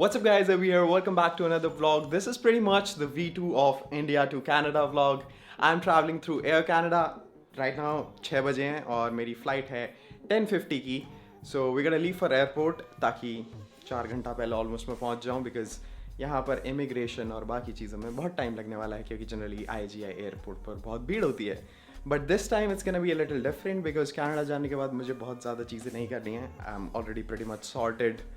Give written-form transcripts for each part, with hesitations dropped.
What's up guys, over here. Welcome back to another vlog. This is pretty much the V2 of India to Canada vlog. I'm traveling through Air Canada. Right now 6 बजे हैं और मेरी flight है 10:50 की. So we're gonna leave for airport ताकि 4 घंटा पहले almost मैं पहुंच जाऊं because यहाँ पर immigration और बाकी चीज़ों में बहुत टाइम लगने वाला है क्योंकि जनरली IGI एयरपोर्ट पर बहुत भीड़ होती है. But this time it's gonna be a little different because Canada जाने के बाद मुझे बहुत ज़्यादा चीज़ें नहीं करनी हैं. I'm already pretty much sorted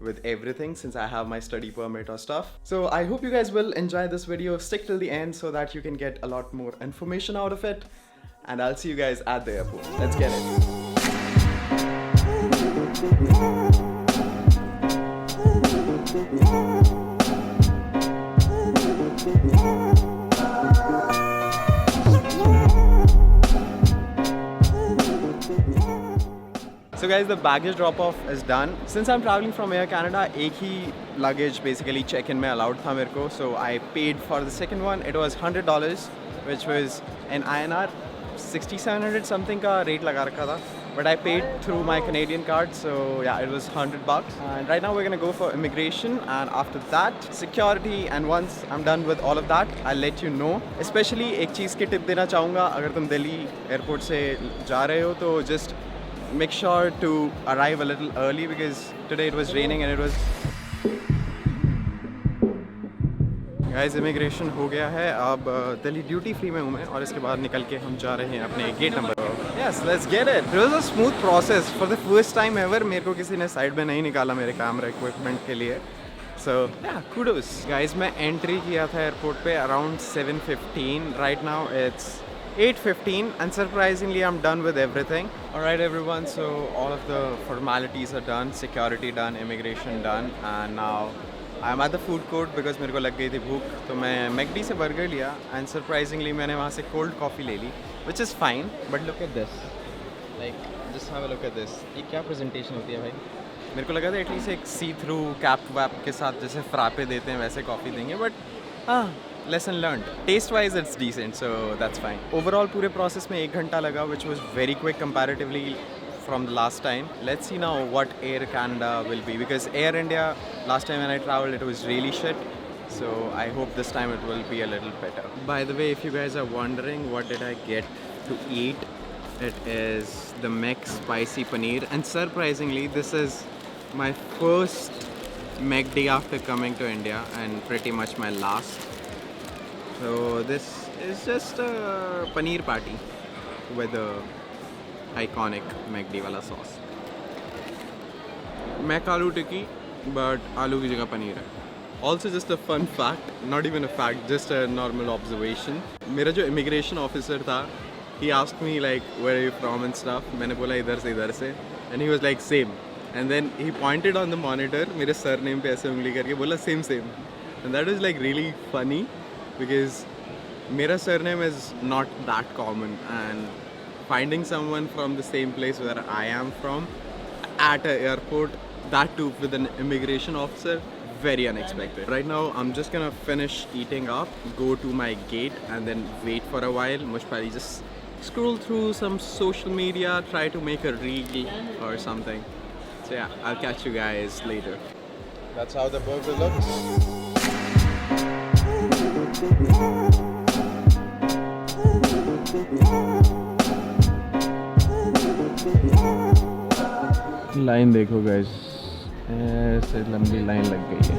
with everything since I have my study permit or stuff. So I hope you guys will enjoy this video. Stick till the end so that you can get a lot more information out of it. And I'll see you guys at the airport. Let's get it. So guys, the baggage drop-off is done. Since I'm traveling from Air Canada, एक ही luggage basically check-in में allowed था मेरे को. So I paid for the second one. It was $100, which was in INR 6,700 something का rate लगा रखा था. But I paid through my Canadian card, so yeah, it was $100. And right now we're gonna go for immigration, and after that, security. And once I'm done with all of that, I'll let you know. Especially एक चीज़ की tip देना चाहूँगा, अगर तुम Delhi airport से जा रहे हो तो just make sure to arrive a little early because today it was raining and it was. Guys, immigration हो गया है. अब दिल्ली ड्यूटी फ्री में हूँ मैं और इसके बाद निकल के हम जा रहे हैं अपने gate number. Yes, let's get it. It was a smooth process for the first time ever. मेरे को किसी ने साइड में नहीं निकाला मेरे कैमरा इक्विपमेंट के लिए. So yeah, kudos. Guys, मैं एंट्री किया था एयरपोर्ट पे around 7:15. Right now it's 8:15 and surprisingly I'm done with everything. Alright everyone, so all of the formalities are done, security done, immigration done, and now I'm at the food court because मेरे को लग गई थी भूख. तो मैं McD से burger लिया and surprisingly मैंने वहाँ से cold coffee ले ली, which is fine. But look at this, like just have a look at this. ये क्या presentation होती है भाई? मेरे को लगा था एटलीस्ट एक सी थ्रू कैप वैप के साथ जैसे फ्रापे देते हैं वैसे कॉफ़ी देंगे, but lesson learned. Taste wise it's decent, so that's fine. Overall पूरे process में 1 घंटा लगा, which was very quick comparatively from the last time. Let's see now what Air Canada will be, because Air India last time when I traveled it was really shit, so I hope this time it will be a little better. By the way, if you guys are wondering what did I get to eat, it is the Mac Spicy Paneer, and surprisingly this is my first McD after coming to India and pretty much my last. So this is just a paneer patty with a iconic McD वाला sauce. Mac aloo tikki, but आलू की जगह पनीर है. Also just a fun fact, not even a fact, just a normal observation. मेरा जो immigration officer था, he asked me like where are you from and stuff. मैंने बोला इधर से, and he was like same. And then he pointed on the monitor मेरे surname पे ऐसे उंगली करके बोला same. And that is like really funny. Because मेरा surname is not that common, and finding someone from the same place where I am from at an airport, that too with an immigration officer, very unexpected. Right now I'm just gonna finish eating up, go to my gate and then wait for a while. Most probably just scroll through some social media, try to make a reel or something. So yeah, I'll catch you guys later. That's how the burger looks. Line देखो guys, ऐसे लंबी line लग गई है.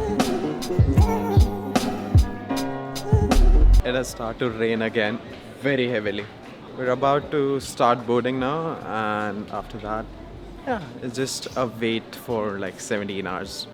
It has started to rain again very heavily. We're about to start boarding now, and after that, yeah, it's just a wait for like 17 hours.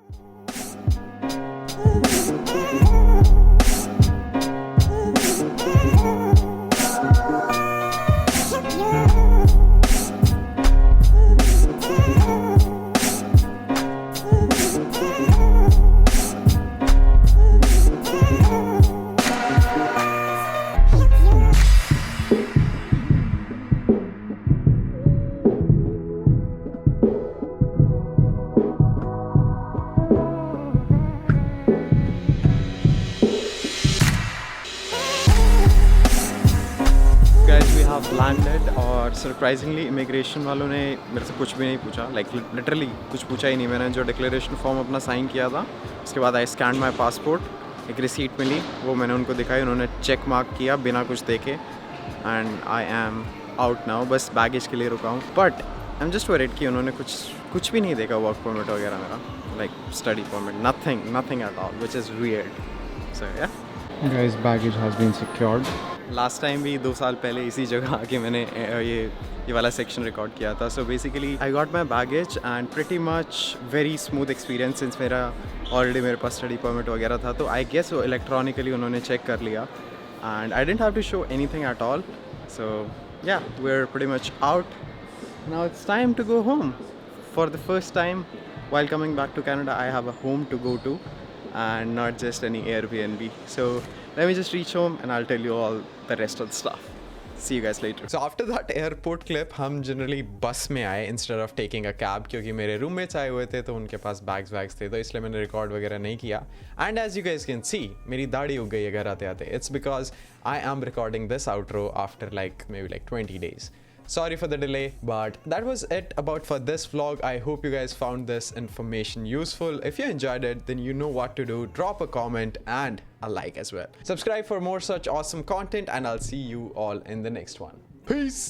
Landed और surprisingly immigration वालों ने मेरे से कुछ भी नहीं पूछा, लाइक लिटरली कुछ पूछा ही नहीं। मैंने जो डिक्लेरेशन फॉर्म अपना साइन किया था, उसके बाद आई स्कैन माई पासपोर्ट, एक रिसीट मिली, वो मैंने उनको दिखाई, उन्होंने चेक मार्क किया बिना कुछ देखे, and I am out now. बस बैगेज के लिए रुका हूँ, but I am just worried कि उन्होंने कुछ भी नहीं देखा, वर्क परमिट वगैरह मेरा, like study permit, nothing at all, which is weird. So yeah Guys, baggage has been secured. Last time भी 2 साल पहले इसी जगह आके मैंने ये वाला सेक्शन रिकॉर्ड किया था। So basically I got my baggage and pretty much very smooth experience, since मेरा ऑलरेडी मेरे पास स्टडी परमिट वगैरह था, तो आई गेस वो इलेक्ट्रॉनिकली उन्होंने चेक कर लिया and I didn't have to show anything at all. So yeah we are pretty much out now, it's time to go home for the first time while coming back to Canada. I have a home to go to and not just any Airbnb. So let me just reach home and I'll tell you all the rest of the stuff. See you guys later. So after that airport clip, हम generally बस में आए instead of taking a cab, क्योंकि मेरे roommates आए हुए थे तो उनके पास बैग्स थे, तो इसलिए मैंने रिकॉर्ड वगैरह नहीं किया। And as you guys can see, मेरी दाढ़ी उग गई है घर आते आते। It's because I am recording this outro after maybe 20 days. Sorry for the delay, but that was it about for this vlog. I hope you guys found this information useful. If you enjoyed it, then you know what to do. Drop a comment and a like as well. Subscribe for more such awesome content, and I'll see you all in the next one. Peace!